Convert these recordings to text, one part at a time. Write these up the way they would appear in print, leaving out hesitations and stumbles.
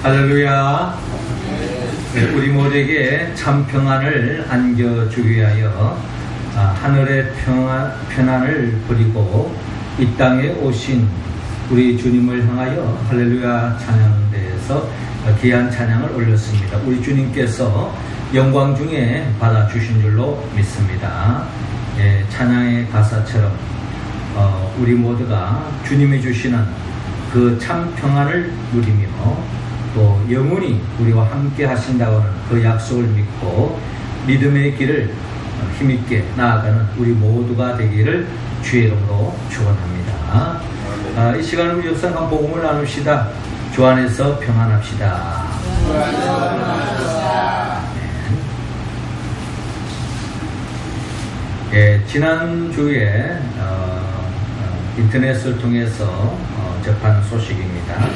할렐루야. 우리 모두에게 참 평안을 안겨주기 위하여 하늘의 평안을 부리고 이 땅에 오신 우리 주님을 향하여 할렐루야 찬양대에서 귀한 찬양을 올렸습니다. 우리 주님께서 영광 중에 받아주신 줄로 믿습니다. 찬양의 가사처럼 우리 모두가 주님이 주시는 그 참 평안을 누리며 또 영원히 우리와 함께 하신다고 하는 그 약속을 믿고 믿음의 길을 힘있게 나아가는 우리 모두가 되기를 주의 이름으로 축원합니다. 이 시간에 우리 역사한 복음을 나눕시다. 주 안에서 평안합시다. 지난주에 인터넷을 통해서 접한 소식입니다.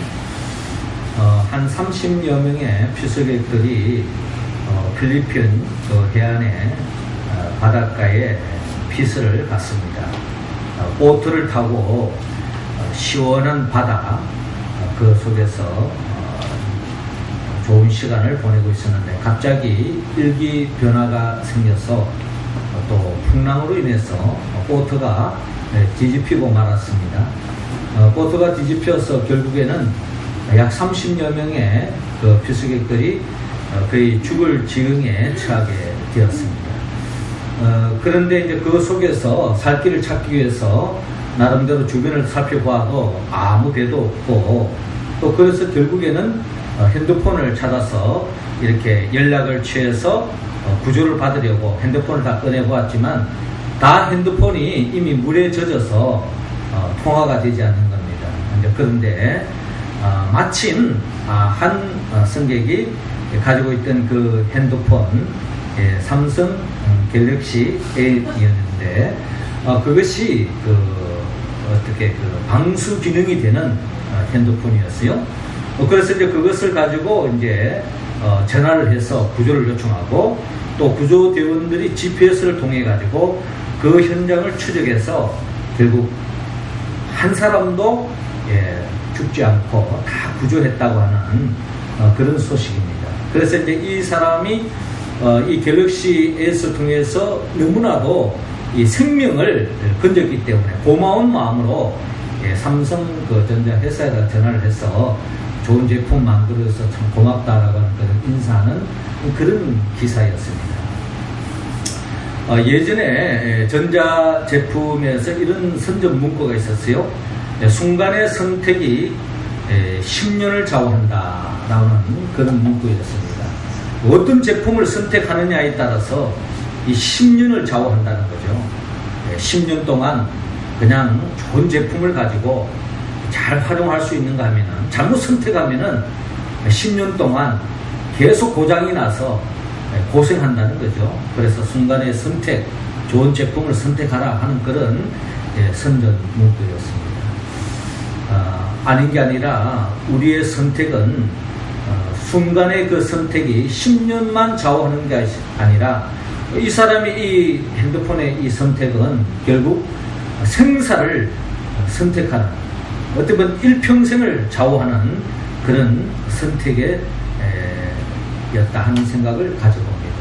한 30여 명의 피서객들이 필리핀 그 해안의 바닷가에 피서를 갔습니다. 보트를 타고 시원한 바다 그 속에서 좋은 시간을 보내고 있었는데 갑자기 일기 변화가 생겨서 또 풍랑으로 인해서 보트가 뒤집히고 말았습니다. 보트가 뒤집혀서 결국에는 약 30여 명의 그 피서객들이 거의 죽을 지경에 처하게 되었습니다. 그런데 이제 그 속에서 살 길을 찾기 위해서 나름대로 주변을 살펴봐도 아무 데도 없고 또 그래서 결국에는 핸드폰을 찾아서 이렇게 연락을 취해서 구조를 받으려고 핸드폰을 다 꺼내보았지만 다 핸드폰이 이미 물에 젖어서 통화가 되지 않는 겁니다. 그런데 마침 한 승객이 가지고 있던 그 핸드폰 삼성 갤럭시 A였는데 그것이 어떻게 방수 기능이 되는 핸드폰이었어요. 그래서 이제 그것을 가지고 이제 전화를 해서 구조를 요청하고 또 구조대원들이 GPS를 통해 가지고 그 현장을 추적해서 결국 한 사람도 죽지 않고 다 구조했다고 하는 그런 소식입니다. 그래서 이제 이 사람이 이 갤럭시 S를 통해서 너무나도 이 생명을 건졌기 때문에 고마운 마음으로 삼성 그 전자 회사에다 전화를 해서 좋은 제품 만들어서 참 고맙다라고 하는 그런 인사하는 그런 기사였습니다. 예전에 전자 제품에서 이런 선전 문구가 있었어요. 순간의 선택이 10년을 좌우한다라는 그런 문구였습니다. 어떤 제품을 선택하느냐에 따라서 이 10년을 좌우한다는 거죠. 10년 동안 그냥 좋은 제품을 가지고 잘 활용할 수 있는가 하면은 잘못 선택하면은 10년 동안 계속 고장이 나서 고생한다는 거죠. 그래서 순간의 선택, 좋은 제품을 선택하라 하는 그런 선전 문구였습니다. 아닌 게 아니라 우리의 선택은 순간의 그 선택이 10년만 좌우하는 게 아니라 이 사람이 이 핸드폰의 이 선택은 결국 생사를 선택하는 어떻게 보면 일평생을 좌우하는 그런 선택의 였다 하는 생각을 가져봅니다.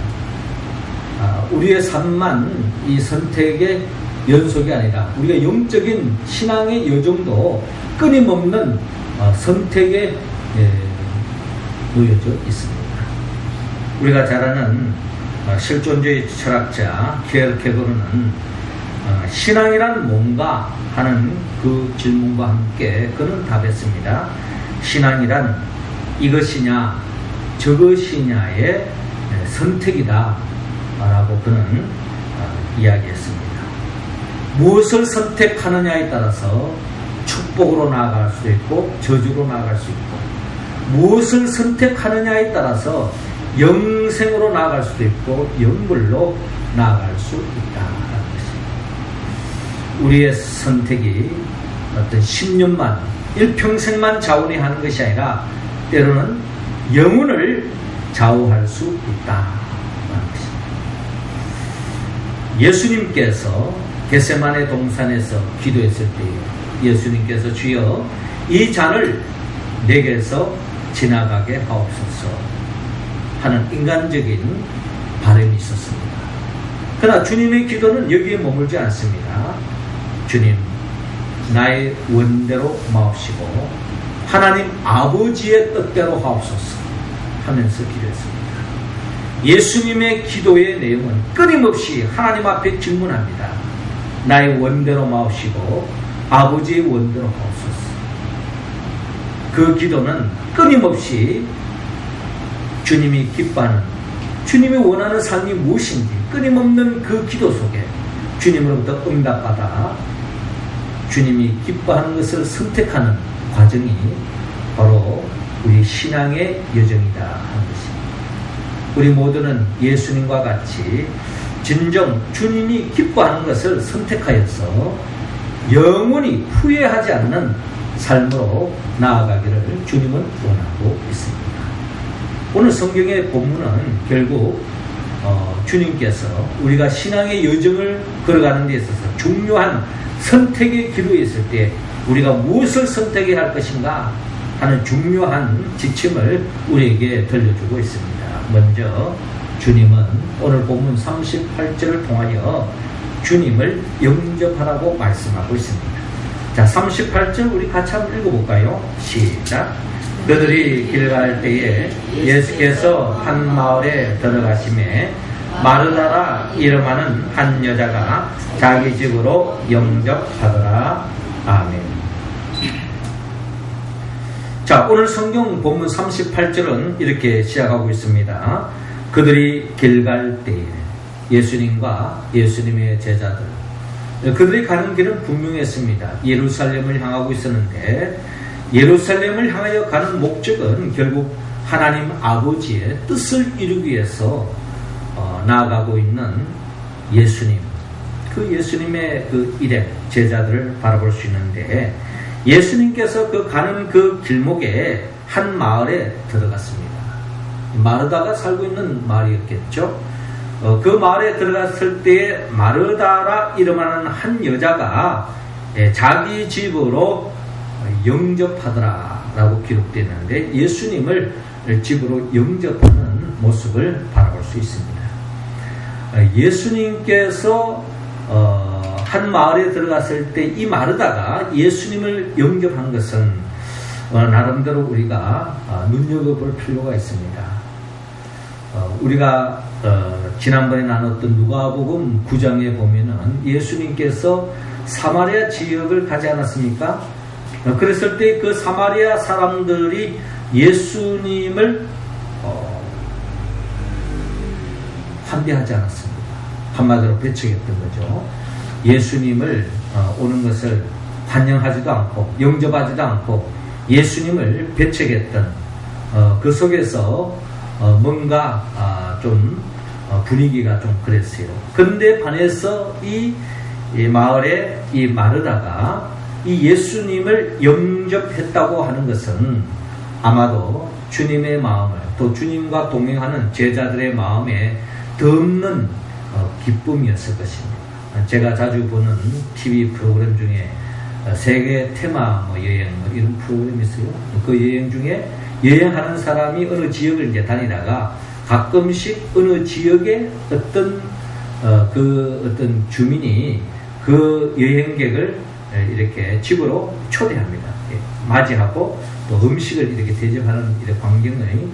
우리의 삶만 이 선택의 연속이 아니라 우리가 영적인 신앙의 여정도 끊임없는 선택에 놓여져 있습니다. 우리가 잘 아는 실존주의 철학자 키에르케고르는 신앙이란 뭔가 하는 그 질문과 함께 그는 답했습니다. 신앙이란 이것이냐 저것이냐의 선택이다 라고 그는 이야기했습니다. 무엇을 선택하느냐에 따라서 축복으로 나아갈 수 있고 저주로 나아갈 수 있고 무엇을 선택하느냐에 따라서 영생으로 나아갈 수도 있고 영물로 나아갈 수 있다라는 것입니다. 우리의 선택이 어떤 10년만 일평생만 좌우하는 하는 것이 아니라 때로는 영혼을 좌우할 수 있다라는 것입니다. 예수님께서 겟세마네 동산에서 기도했을 때 예수님께서 주여 이 잔을 내게서 지나가게 하옵소서 하는 인간적인 바람이 있었습니다. 그러나 주님의 기도는 여기에 머물지 않습니다. 주님, 나의 원대로 마옵시고 하나님 아버지의 뜻대로 하옵소서 하면서 기도했습니다. 예수님의 기도의 내용은 끊임없이 하나님 앞에 질문합니다. 나의 원대로 마옵시고 아버지의 원대로 하옵소서. 그 기도는 끊임없이 주님이 기뻐하는, 주님이 원하는 삶이 무엇인지 끊임없는 그 기도 속에 주님으로부터 응답받아 주님이 기뻐하는 것을 선택하는 과정이 바로 우리 신앙의 여정이다 하는 것입니다. 우리 모두는 예수님과 같이 진정 주님이 기뻐하는 것을 선택하여서 영원히 후회하지 않는 삶으로 나아가기를 주님은 원하고 있습니다. 오늘 성경의 본문은 결국 주님께서 우리가 신앙의 여정을 걸어가는 데 있어서 중요한 선택의 기로에 있을 때 우리가 무엇을 선택해야 할 것인가 하는 중요한 지침을 우리에게 들려주고 있습니다. 먼저 주님은 오늘 본문 38절을 통하여 주님을 영접하라고 말씀하고 있습니다. 자, 38절 우리 같이 한번 읽어볼까요? 시작. 그들이 길 갈 때에 예수께서 한 마을에 들어가시매 마르다라 이름하는 한 여자가 자기 집으로 영접하더라. 아멘. 자, 오늘 성경 본문 38절은 이렇게 시작하고 있습니다. 그들이 길 갈 때에 예수님과 예수님의 제자들, 그들이 가는 길은 분명했습니다. 예루살렘을 향하고 있었는데 예루살렘을 향하여 가는 목적은 결국 하나님 아버지의 뜻을 이루기 위해서 나아가고 있는 예수님, 그 예수님의 그 일행 제자들을 바라볼 수 있는데 예수님께서 그 가는 그 길목에 한 마을에 들어갔습니다. 마르다가 살고 있는 마을이었겠죠. 그 마을에 들어갔을 때에 마르다라 이름하는 한 여자가 자기 집으로 영접하더라 라고 기록되는데 예수님을 집으로 영접하는 모습을 바라볼 수 있습니다. 예수님께서 한 마을에 들어갔을 때 이 마르다가 예수님을 영접한 것은 나름대로 우리가 눈여겨볼 필요가 있습니다. 우리가 지난번에 나눴던 누가복음 9장에 보면은 예수님께서 사마리아 지역을 가지 않았습니까? 그랬을 때 그 사마리아 사람들이 예수님을 환대하지 않았습니다. 한마디로 배척했던 거죠. 예수님을 오는 것을 환영하지도 않고 영접하지도 않고 예수님을 배척했던 그 속에서 뭔가 좀 분위기가 좀 그랬어요. 근데 반해서 이 마을에 이 마르다가 이 예수님을 영접했다고 하는 것은 아마도 주님의 마음을, 또 주님과 동행하는 제자들의 마음에 덧없는 기쁨이었을 것입니다. 제가 자주 보는 TV 프로그램 중에 세계 테마 여행 이런 프로그램이 있어요. 그 여행 중에 여행하는 사람이 어느 지역을 이제 다니다가 가끔씩 어느 지역에 어떤 어떤 주민이 그 여행객을 이렇게 집으로 초대합니다. 맞이하고 또 음식을 이렇게 대접하는 이런 광경이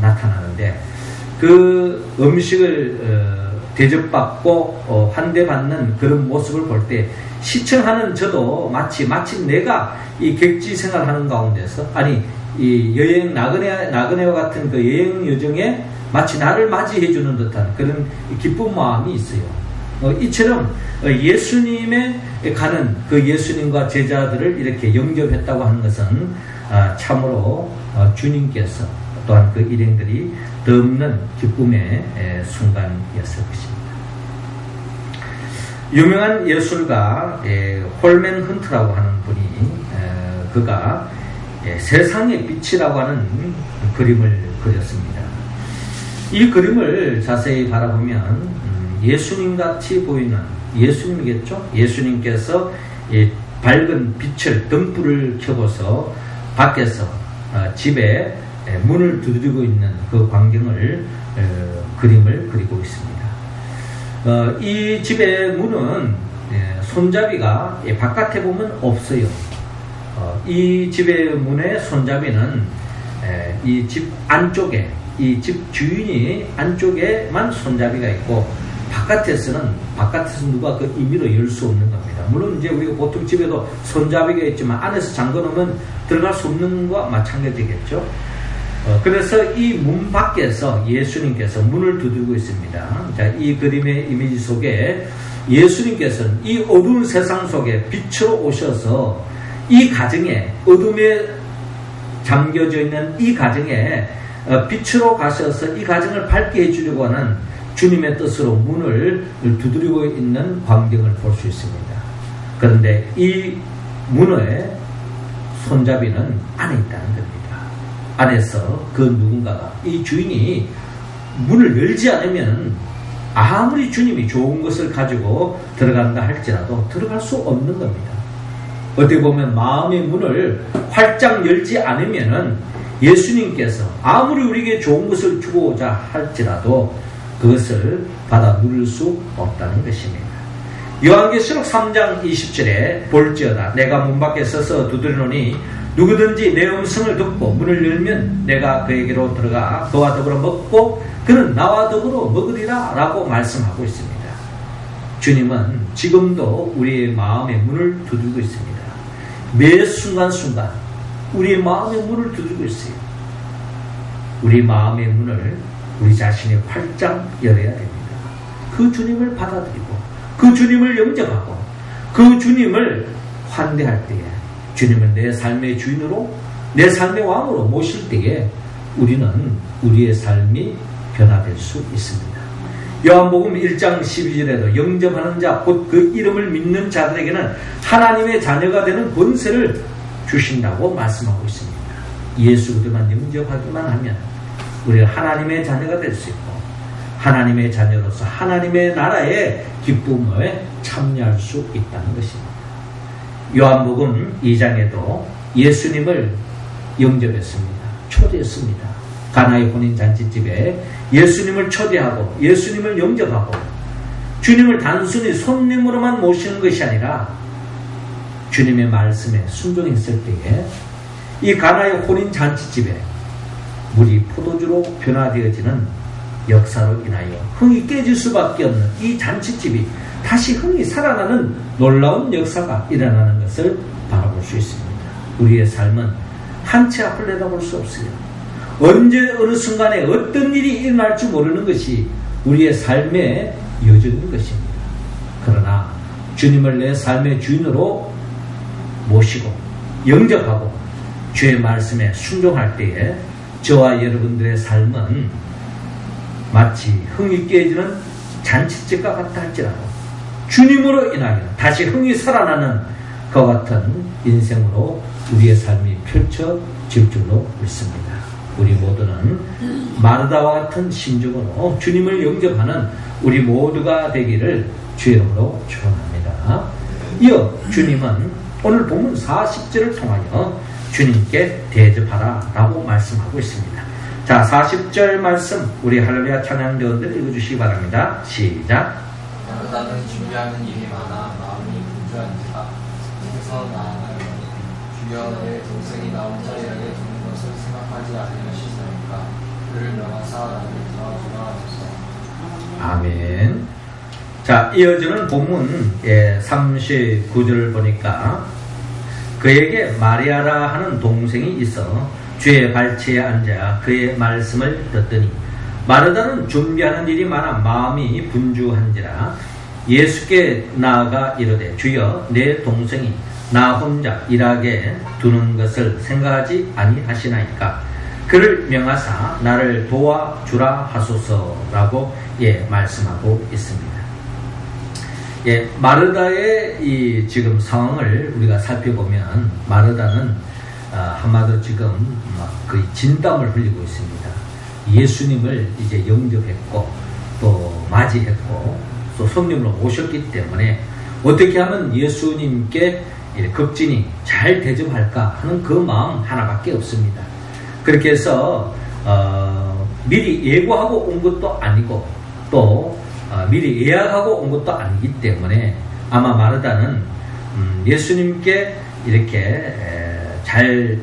나타나는데 그 음식을 대접받고 환대받는 그런 모습을 볼 때 시청하는 저도 마치 내가 이 객지 생활하는 가운데서 아니 이 여행 나그네와 같은 그 여행 여정에 마치 나를 맞이해 주는 듯한 그런 기쁜 마음이 있어요. 이처럼 예수님의 가는 그 예수님과 제자들을 이렇게 영접했다고 하는 것은 참으로 주님께서 또한 그 일행들이 덧없는 기쁨의 순간이었을 것입니다. 유명한 예술가 홀맨 헌트라고 하는 분이 그가 세상의 빛이라고 하는 그림을 그렸습니다. 이 그림을 자세히 바라보면 예수님같이 보이는 예수님이겠죠? 예수님께서 밝은 빛을 등불을 켜고서 밖에서 집에 문을 두드리고 있는 그 광경을 그림을 그리고 있습니다. 이 집의 문은 손잡이가 바깥에 보면 없어요. 이 집의 문의 손잡이는 이 집 안쪽에, 이 집 주인이 안쪽에만 손잡이가 있고 바깥에서 누가 그 임의로 열 수 없는 겁니다. 물론 이제 우리가 보통 집에도 손잡이가 있지만 안에서 잠궈놓으면 들어갈 수 없는 것과 마찬가지겠죠. 그래서 이 문 밖에서 예수님께서 문을 두드리고 있습니다. 자, 이 그림의 이미지 속에 예수님께서는 이 어두운 세상 속에 빛으로 오셔서 이 가정에, 어둠에 잠겨져 있는 이 가정에 빛으로 가셔서 이 가정을 밝게 해주려고 하는 주님의 뜻으로 문을 두드리고 있는 광경을 볼 수 있습니다. 그런데 이 문의 손잡이는 안에 있다는 겁니다. 안에서 그 누군가가, 이 주인이 문을 열지 않으면 아무리 주님이 좋은 것을 가지고 들어간다 할지라도 들어갈 수 없는 겁니다. 어떻게 보면 마음의 문을 활짝 열지 않으면은 예수님께서 아무리 우리에게 좋은 것을 주고자 할지라도 그것을 받아 누릴 수 없다는 것입니다. 요한계시록 3장 20절에 볼지어다 내가 문 밖에 서서 두드리노니 누구든지 내 음성을 듣고 문을 열면 내가 그에게로 들어가 그와 더불어 먹고 그는 나와 더불어 먹으리라 라고 말씀하고 있습니다. 주님은 지금도 우리의 마음의 문을 두드리고 있습니다. 매 순간순간 우리의 마음의 문을 두드리고 있어요. 우리 마음의 문을 우리 자신이 활짝 열어야 됩니다. 그 주님을 받아들이고 그 주님을 영접하고 그 주님을 환대할 때에 주님을 내 삶의 주인으로 내 삶의 왕으로 모실 때에 우리는 우리의 삶이 변화될 수 있습니다. 요한복음 1장 12절에도 영접하는 자 곧 그 이름을 믿는 자들에게는 하나님의 자녀가 되는 권세를 주신다고 말씀하고 있습니다. 예수 그리스도만 영접하기만 하면 우리가 하나님의 자녀가 될 수 있고 하나님의 자녀로서 하나님의 나라의 기쁨에 참여할 수 있다는 것입니다. 요한복음 2장에도 예수님을 영접했습니다. 초대했습니다. 가나의 혼인잔치집에 예수님을 초대하고 예수님을 영접하고 주님을 단순히 손님으로만 모시는 것이 아니라 주님의 말씀에 순종했을 때에 이 가나의 혼인잔치집에 물이 포도주로 변화되어지는 역사로 인하여 흥이 깨질 수밖에 없는 이 잔치집이 다시 흥이 살아나는 놀라운 역사가 일어나는 것을 바라볼 수 있습니다. 우리의 삶은 한 치 앞을 내다볼 수 없어요. 언제 어느 순간에 어떤 일이 일어날지 모르는 것이 우리의 삶의 여정인 것입니다. 그러나 주님을 내 삶의 주인으로 모시고 영접하고 주의 말씀에 순종할 때에 저와 여러분들의 삶은 마치 흥이 깨지는 잔치집과 같다 할지라도 주님으로 인하여 다시 흥이 살아나는 그와 같은 인생으로 우리의 삶이 펼쳐질 줄로 믿습니다. 우리 모두는 마르다와 같은 심정으로 주님을 영접하는 우리 모두가 되기를 주의 이름으로 축원합니다. 이어 주님은 오늘 본문 40절을 통하여 주님께 대접하라 라고 말씀하고 있습니다. 자, 40절 말씀 우리 할렐루야 찬양대원들 읽어주시기 바랍니다. 시작. 나는 준비하는 일이 많아 마음이 분주한지라. 그래서 나아가니 주여 내 동생이 나 혼자 이야기해 주는 것을 생각하지 아니하시나이까. 그를 명하사 나를 도와주라 하소서. 아멘. 자, 이어지는 본문 39절을 보니까 그에게 마리아라 하는 동생이 있어 주의 발치에 앉아 그의 말씀을 듣더니 마르다는 준비하는 일이 많아 마음이 분주한지라. 예수께 나아가 이르되 주여 내 동생이 나 혼자 일하게 두는 것을 생각하지 아니하시나이까. 그를 명하사 나를 도와주라 하소서라고 말씀하고 있습니다. 마르다의 이 지금 상황을 우리가 살펴보면 마르다는 한마디로 지금 거의 진땀을 흘리고 있습니다. 예수님을 이제 영접했고 또 맞이했고 또 성령으로 모셨기 때문에 어떻게 하면 예수님께 극진히 잘 대접할까 하는 그 마음 하나밖에 없습니다. 그렇게 해서 미리 예고하고 온 것도 아니고 또 미리 예약하고 온 것도 아니기 때문에 아마 마르다는 예수님께 이렇게 잘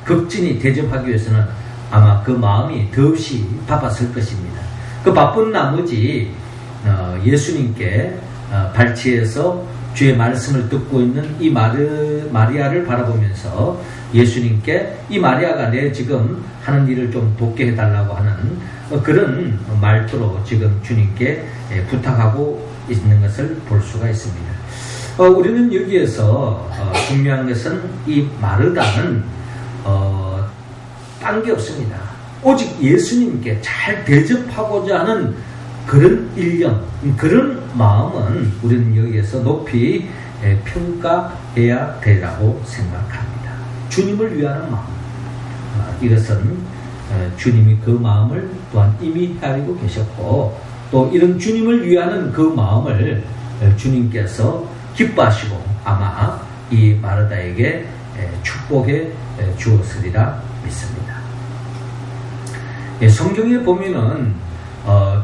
극진히 대접하기 위해서는 아마 그 마음이 더없이 바빴을 것입니다. 그 바쁜 나머지 예수님께 발치해서 주의 말씀을 듣고 있는 이 마리아를 바라보면서 예수님께 이 마리아가 내 지금 하는 일을 좀 돕게 해달라고 하는 그런 말투로 지금 주님께 부탁하고 있는 것을 볼 수가 있습니다. 우리는 여기에서 중요한 것은 이 마르다는 딴 게 없습니다. 오직 예수님께 잘 대접하고자 하는 그런 일념, 그런 마음은 우리는 여기에서 높이 평가해야 되라고 생각합니다. 주님을 위하는 마음, 이것은 주님이 그 마음을 또한 이미 알고 계셨고 또 이런 주님을 위하는 그 마음을 주님께서 기뻐하시고 아마 이 마르다에게 축복해 주었으리라 믿습니다. 성경에 보면은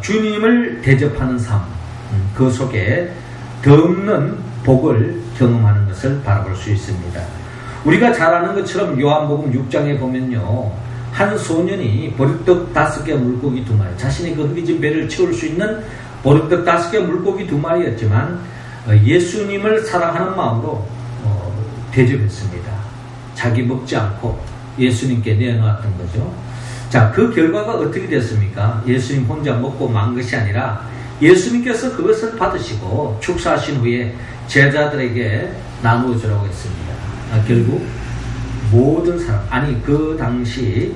주님을 대접하는 삶, 그 속에 더없는 복을 경험하는 것을 바라볼 수 있습니다. 우리가 잘 아는 것처럼 요한복음 6장에 보면요, 한 소년이 보리떡 5개 물고기 2마리, 자신의 그 허기진 배를 채울 수 있는 보리떡 5개 물고기 2마리였지만 예수님을 사랑하는 마음으로 대접했습니다. 자기 먹지 않고 예수님께 내어놓았던 거죠. 자, 그 결과가 어떻게 됐습니까? 예수님 혼자 먹고 만 것이 아니라 예수님께서 그것을 받으시고 축사하신 후에 제자들에게 나누어 주라고 했습니다. 결국 모든 사람, 아니 그 당시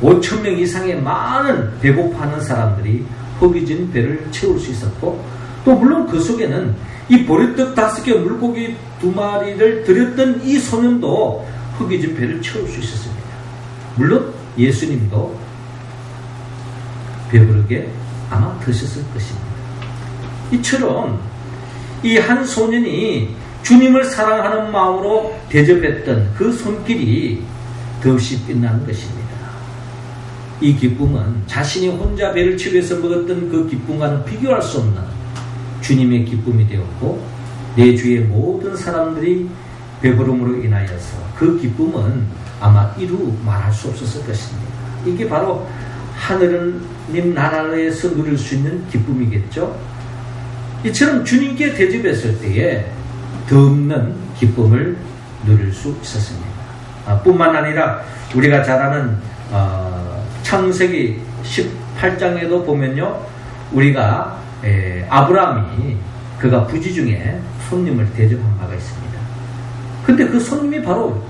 5,000명 이상의 많은 배고파하는 사람들이 허기진 배를 채울 수 있었고 또 물론 그 속에는 이 보리떡 5개 물고기 2마리를 드렸던 이 소년도 허기진 배를 채울 수 있었습니다. 물론 예수님도 배부르게 아마 드셨을 것입니다. 이처럼 이 한 소년이 주님을 사랑하는 마음으로 대접했던 그 손길이 더없이 빛나는 것입니다. 이 기쁨은 자신이 혼자 배를 채워서 먹었던 그 기쁨과는 비교할 수 없는 주님의 기쁨이 되었고 내 주위의 모든 사람들이 배부름으로 인하여서 그 기쁨은 아마 이루 말할 수 없었을 것입니다. 이게 바로 하늘님 나라에서 누릴 수 있는 기쁨이겠죠. 이처럼 주님께 대접했을 때에 더없는 기쁨을 누릴 수 있었습니다. 뿐만 아니라 우리가 잘 아는 창세기 18장에도 보면요, 우리가 아브라함이 그가 부지 중에 손님을 대접한 바가 있습니다. 근데 그 손님이 바로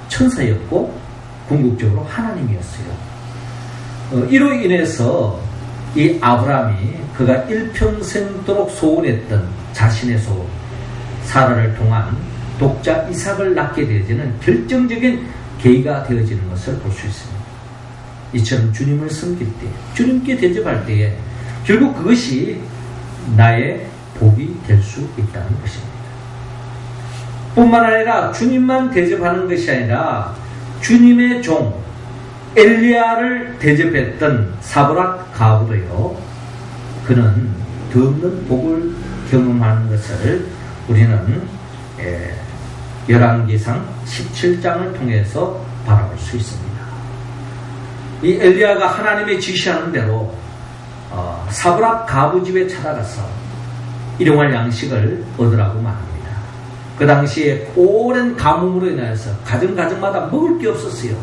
천사였고 궁극적으로 하나님이었어요. 이로 인해서 이 아브라함이 그가 일평생도록 소원했던 자신의 소원, 사라를 통한 독자 이삭을 낳게 되어지는 결정적인 계기가 되어지는 것을 볼 수 있습니다. 이처럼 주님을 섬길 때, 주님께 대접할 때에 결국 그것이 나의 복이 될 수 있다는 것입니다. 뿐만 아니라 주님만 대접하는 것이 아니라 주님의 종 엘리야를 대접했던 사브락 가브도요, 그는 더없는 복을 경험하는 것을 우리는 열왕기상 17장을 통해서 바라볼 수 있습니다. 이 엘리야가 하나님의 지시하는 대로 사브락 가브 집에 찾아가서 일용할 양식을 얻으라고 말합니다. 그 당시에 오랜 가뭄으로 인하여서 가정마다 먹을 게 없었어요.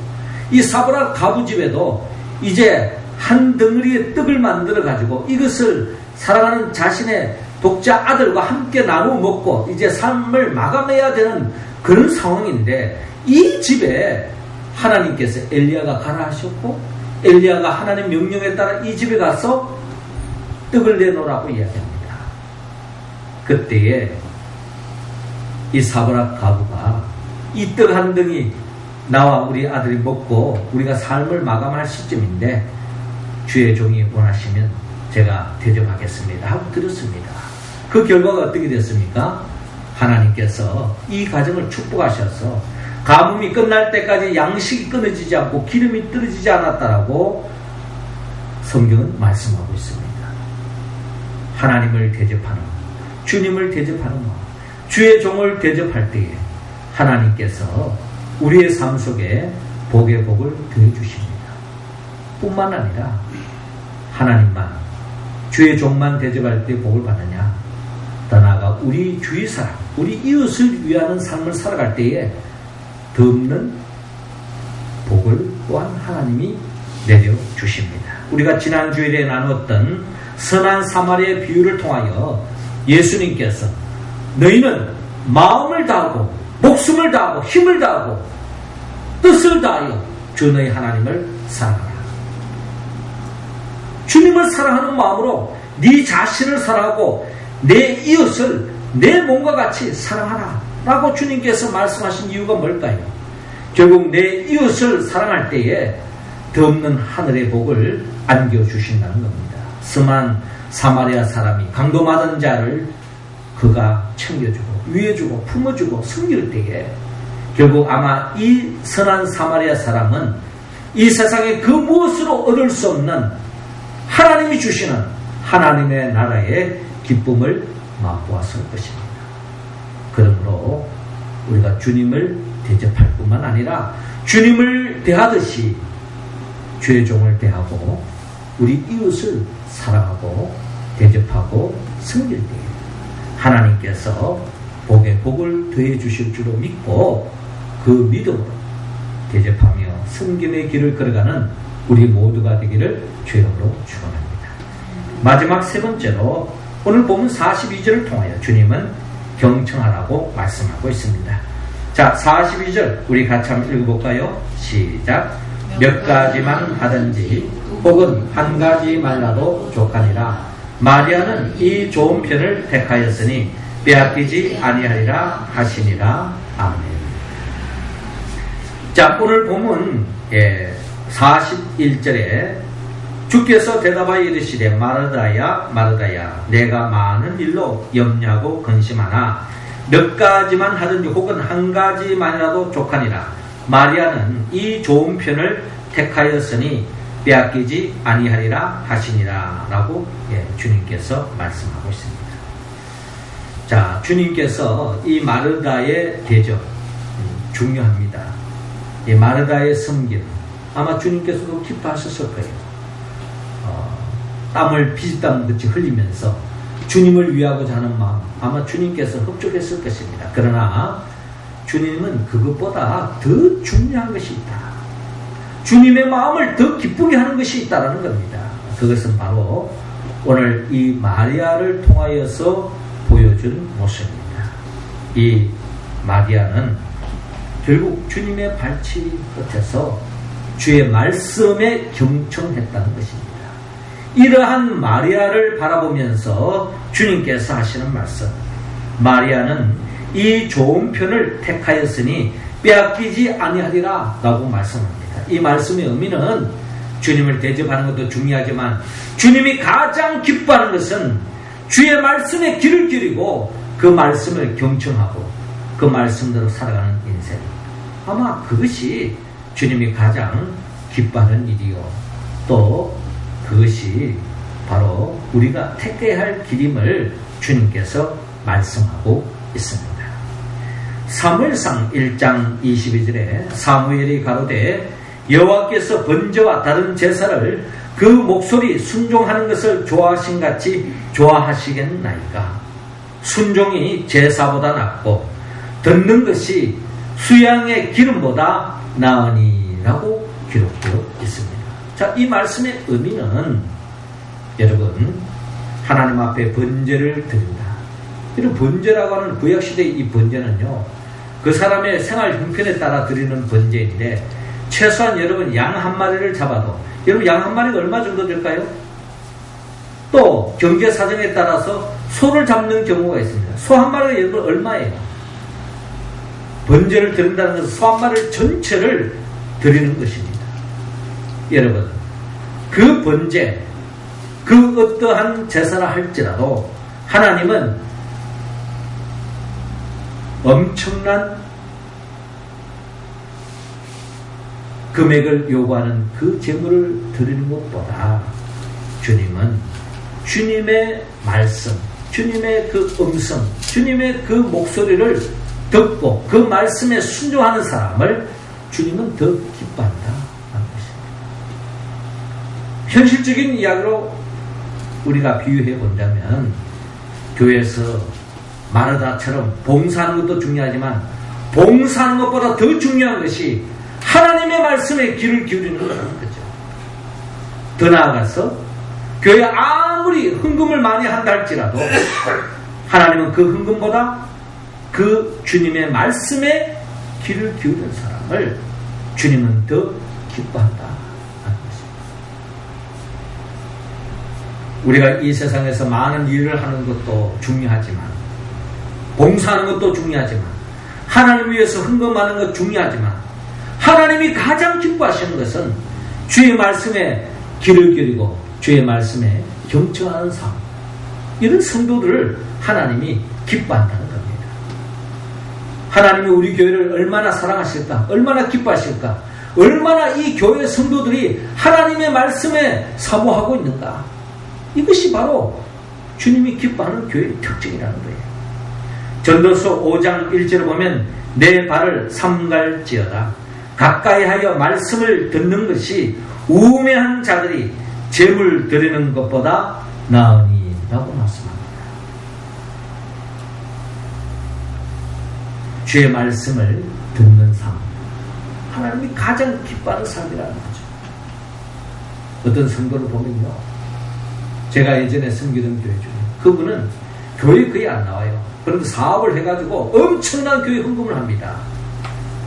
이 사브락 가브 집에도 이제 한 덩어리의 떡을 만들어 가지고 이것을 사랑하는 자신의 독자 아들과 함께 나누어 먹고 이제 삶을 마감해야 되는 그런 상황인데, 이 집에 하나님께서 엘리야가 가라 하셨고 엘리야가 하나님 명령에 따라 이 집에 가서 떡을 내놓으라고 이야기합니다. 그때에 이 사브락 가부가 이 떡 한 덩이 나와 우리 아들이 먹고 우리가 삶을 마감할 시점인데 주의 종이 원하시면 제가 대접하겠습니다 하고 드렸습니다. 그 결과가 어떻게 됐습니까? 하나님께서 이 가정을 축복하셔서 가뭄이 끝날 때까지 양식이 끊어지지 않고 기름이 떨어지지 않았다라고 성경은 말씀하고 있습니다. 하나님을 대접하는, 주님을 대접하는 마음, 주의 종을 대접할 때에 하나님께서 우리의 삶 속에 복의 복을 더해 주십니다. 뿐만 아니라 하나님만, 주의 종만 대접할 때 복을 받느냐, 더 나아가 우리 주위 사람, 우리 이웃을 위하는 삶을 살아갈 때에 더 없는 복을 또한 하나님이 내려주십니다. 우리가 지난 주일에 나누었던 선한 사마리아의 비유를 통하여 예수님께서 너희는 마음을 다하고 목숨을 다하고 힘을 다하고 뜻을 다하여 주 너희 하나님을 사랑하라. 주님을 사랑하는 마음으로 네 자신을 사랑하고 내 이웃을 내 몸과 같이 사랑하라 라고 주님께서 말씀하신 이유가 뭘까요? 결국 내 이웃을 사랑할 때에 더 없는 하늘의 복을 안겨주신다는 겁니다. 선한 사마리아 사람이 강도 맞은 자를 그가 챙겨주고 위해주고 품어주고 섬길 때에 결국 아마 이 선한 사마리아 사람은 이 세상에 그 무엇으로 얻을 수 없는 하나님이 주시는 하나님의 나라의 기쁨을 맛보았을 것입니다. 그러므로 우리가 주님을 대접할 뿐만 아니라 주님을 대하듯이 주의 종을 대하고 우리 이웃을 사랑하고 대접하고 섬길 때에 하나님께서 복에 복을 더해 주실 줄로 믿고 그 믿음으로 대접하며 섬김의 길을 걸어가는 우리 모두가 되기를 주님으로 축원합니다. 마지막 세 번째로 오늘 본문 42절을 통하여 주님은 경청하라고 말씀하고 있습니다. 자, 42절 우리 같이 한번 읽어볼까요? 시작. 몇 가지만 하든지 혹은 한 가지만이라도 족하니라. 마리아는 이 좋은 편을 택하였으니 빼앗기지 아니하리라 하시니라. 아멘. 자, 오늘 본문 41절에 주께서 대답하여 이르시되 마르다야 마르다야 내가 많은 일로 염려하고 근심하나 몇 가지만 하든지 혹은 한 가지만이라도 족하니라. 마리아는 이 좋은 편을 택하였으니 빼앗기지 아니하리라 하시니라 라고 주님께서 말씀하고 있습니다. 자, 주님께서 이 마르다의 대접 중요합니다. 이 마르다의 섬김 아마 주님께서도 기뻐하셨을 거예요. 땀을 피땀같이 흘리면서 주님을 위하고자 하는 마음 아마 주님께서 흡족했을 것입니다. 그러나 주님은 그것보다 더 중요한 것이 있다. 주님의 마음을 더 기쁘게 하는 것이 있다는 겁니다. 그것은 바로 오늘 이 마리아를 통하여서 보여준 모습입니다. 이 마리아는 결국 주님의 발치 끝에서 주의 말씀에 경청했다는 것입니다. 이러한 마리아를 바라보면서 주님께서 하시는 말씀, 마리아는 이 좋은 편을 택하였으니 빼앗기지 아니하리라 라고 말씀합니다. 이 말씀의 의미는 주님을 대접하는 것도 중요하지만 주님이 가장 기뻐하는 것은 주의 말씀에 귀를 기울이고 그 말씀을 경청하고 그 말씀대로 살아가는 인생. 아마 그것이 주님이 가장 기뻐하는 일이요. 또 그것이 바로 우리가 택해야 할 길임을 주님께서 말씀하고 있습니다. 사무엘상 1장 22절에 사무엘이 가로되 여호와께서 번제와 다른 제사를 그 목소리 순종하는 것을 좋아하신 같이 좋아하시겠나이까. 순종이 제사보다 낫고 듣는 것이 수양의 기름보다 나으니라고 기록되어 있습니다. 자, 이 말씀의 의미는 여러분 하나님 앞에 번제를 드린다. 이런 번제라고 하는 구약시대의 이 번제는요, 그 사람의 생활 형편에 따라 드리는 번제인데 최소한 여러분 양 한 마리를 잡아도 여러분 양 한 마리가 얼마 정도 될까요? 또 경제 사정에 따라서 소를 잡는 경우가 있습니다. 소 한 마리가 여러분 얼마예요? 번제를 드린다는 것은 소 한 마리 전체를 드리는 것입니다. 여러분 그 번제, 그 어떠한 제사라 할지라도 하나님은 엄청난 금액을 요구하는 그 제물을 드리는 것보다 주님은 주님의 말씀, 주님의 그 음성, 주님의 그 목소리를 듣고 그 말씀에 순종하는 사람을 주님은 더 기뻐한다 하는 것입니다. 현실적인 이야기로 우리가 비유해 본다면 교회에서 마르다처럼 봉사하는 것도 중요하지만 봉사하는 것보다 더 중요한 것이 하나님의 말씀에 귀를 기울이는 것이라는 거죠. 더 나아가서 교회에 아무리 헌금을 많이 한다 할지라도 하나님은 그 헌금보다 그 주님의 말씀에 귀를 기울이는 사람을 주님은 더 기뻐한다 하는 것입니다. 우리가 이 세상에서 많은 일을 하는 것도 중요하지만 봉사하는 것도 중요하지만 하나님을 위해서 헌금하는 것 중요하지만 하나님이 가장 기뻐하시는 것은 주의 말씀에 귀를 기울이고 주의 말씀에 경청하는 삶, 이런 성도들을 하나님이 기뻐한다는 겁니다. 하나님이 우리 교회를 얼마나 사랑하실까, 얼마나 기뻐하실까, 얼마나 이 교회 성도들이 하나님의 말씀에 사모하고 있는가, 이것이 바로 주님이 기뻐하는 교회의 특징이라는 거예요. 전도서 5장 1절을 보면 내 발을 삼갈지어다 가까이 하여 말씀을 듣는 것이 우매한 자들이 제물 드리는 것보다 나으니 라고 말씀합니다. 주의 말씀을 듣는 삶, 하나님이 가장 기뻐하는 삶이라는 거죠. 어떤 성도를 보면요, 제가 예전에 섬기던 교회 중에 그분은 교회 거의 안 나와요. 그런데 사업을 해가지고 엄청난 교회 헌금을 합니다.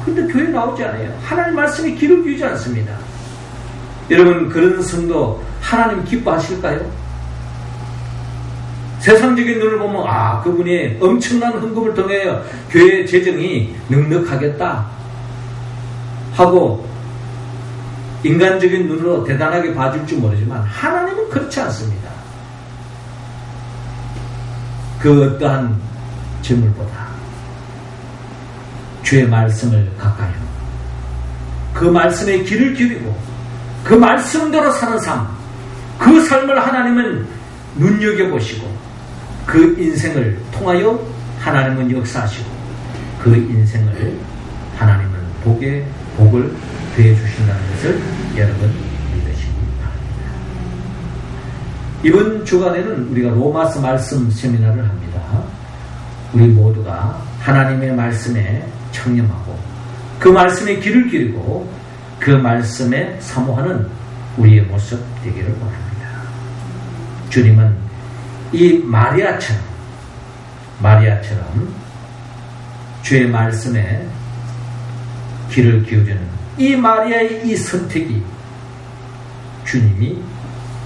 그런데 교회 나오지 않아요. 하나님 말씀에 귀를 기울이지 않습니다. 여러분, 그런 성도 하나님 기뻐하실까요? 세상적인 눈을 보면 그분이 엄청난 헌금을 통해 교회 재정이 넉넉하겠다 하고 인간적인 눈으로 대단하게 봐줄지 모르지만 하나님은 그렇지 않습니다. 그 어떠한 재물보다 주의 말씀을 가까이 하고 그 말씀에 귀를 기울이고 그 말씀대로 사는 삶, 그 삶을 하나님은 눈여겨보시고 그 인생을 통하여 하나님은 역사하시고 그 인생을 하나님은 복을 더해주신다는 것을 여러분 믿으시기 바랍니다. 이번 주간에는 우리가 로마서 말씀 세미나를 합니다. 우리 모두가 하나님의 말씀에 청렴하고 그 말씀에 귀를 기울이고 그 말씀에 사모하는 우리의 모습 되기를 원합니다. 주님은 이 마리아처럼 주의 말씀에 귀를 기울이는 이 마리아의 이 선택이 주님이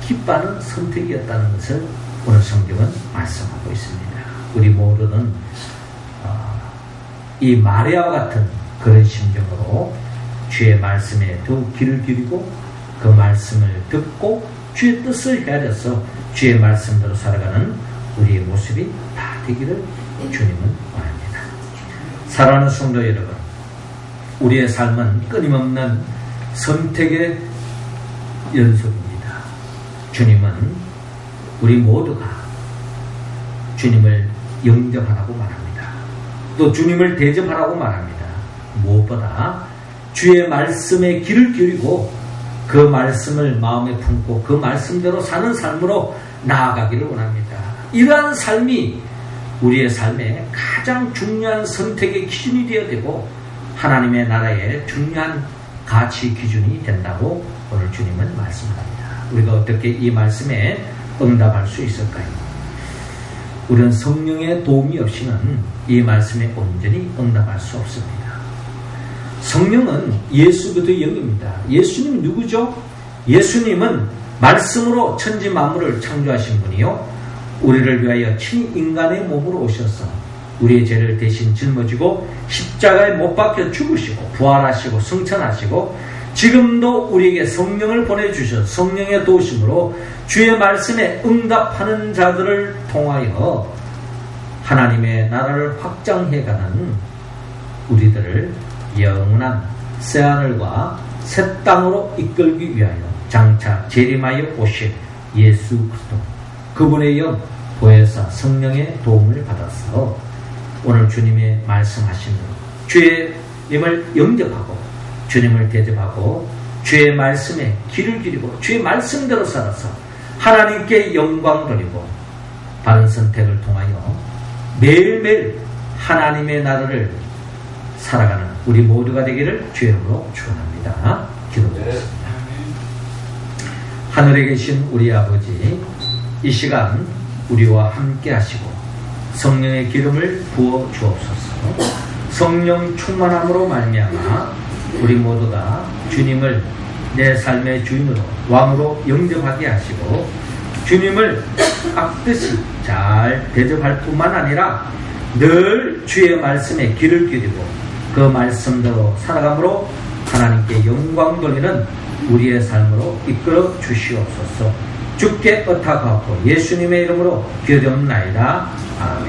기뻐하는 선택이었다는 것을 오늘 성경은 말씀하고 있습니다. 우리 모두는 이 마리아와 같은 그런 심정으로 주의 말씀에 더욱 귀를 기울이고 그 말씀을 듣고 주의 뜻을 헤아려서 주의 말씀대로 살아가는 우리의 모습이 다 되기를 주님은 원합니다. 사랑하는 성도 여러분, 우리의 삶은 끊임없는 선택의 연속입니다. 주님은 우리 모두가 주님을 영접하라고 말합니다. 또 주님을 대접하라고 말합니다. 무엇보다 주의 말씀에 귀를 기울이고 그 말씀을 마음에 품고 그 말씀대로 사는 삶으로 나아가기를 원합니다. 이러한 삶이 우리의 삶의 가장 중요한 선택의 기준이 되어야 되고 하나님의 나라의 중요한 가치 기준이 된다고 오늘 주님은 말씀합니다. 우리가 어떻게 이 말씀에 응답할 수 있을까요? 우리는 성령의 도움이 없이는 이 말씀에 온전히 응답할 수 없습니다. 성령은 예수 그리스도의 영입니다. 예수님은 누구죠? 예수님은 말씀으로 천지 만물을 창조하신 분이요, 우리를 위하여 친히 인간의 몸으로 오셔서 우리의 죄를 대신 짊어지고 십자가에 못 박혀 죽으시고 부활하시고 승천하시고 지금도 우리에게 성령을 보내주셔서 성령의 도우심으로 주의 말씀에 응답하는 자들을 통하여 하나님의 나라를 확장해가는 우리들을 영원한 새하늘과 새 땅으로 이끌기 위하여 장차 재림하여 오실 예수 그리스도, 그분의 영 보혜사 성령의 도움을 받아서 오늘 주님의 말씀하신 주의 님을 영접하고 주님을 대접하고 주의 말씀에 귀를 기리고 주의 말씀대로 살아서 하나님께 영광 돌리고 바른 선택을 통하여 매일매일 하나님의 나라를 살아가는 우리 모두가 되기를 주의 이름으로 축원합니다. 기도드리겠습니다. 하늘에 계신 우리 아버지, 이 시간 우리와 함께 하시고 성령의 기름을 부어 주옵소서. 성령 충만함으로 말미암아 우리 모두가 주님을 내 삶의 주인으로 왕으로 영접하게 하시고 주님을 깍듯이 잘 대접할 뿐만 아니라 늘 주의 말씀에 귀를 기울이고 그 말씀대로 살아감으로 하나님께 영광 돌리는 우리의 삶으로 이끌어 주시옵소서. 주께 의탁하고 예수님의 이름으로 기도드립나이다. 아멘.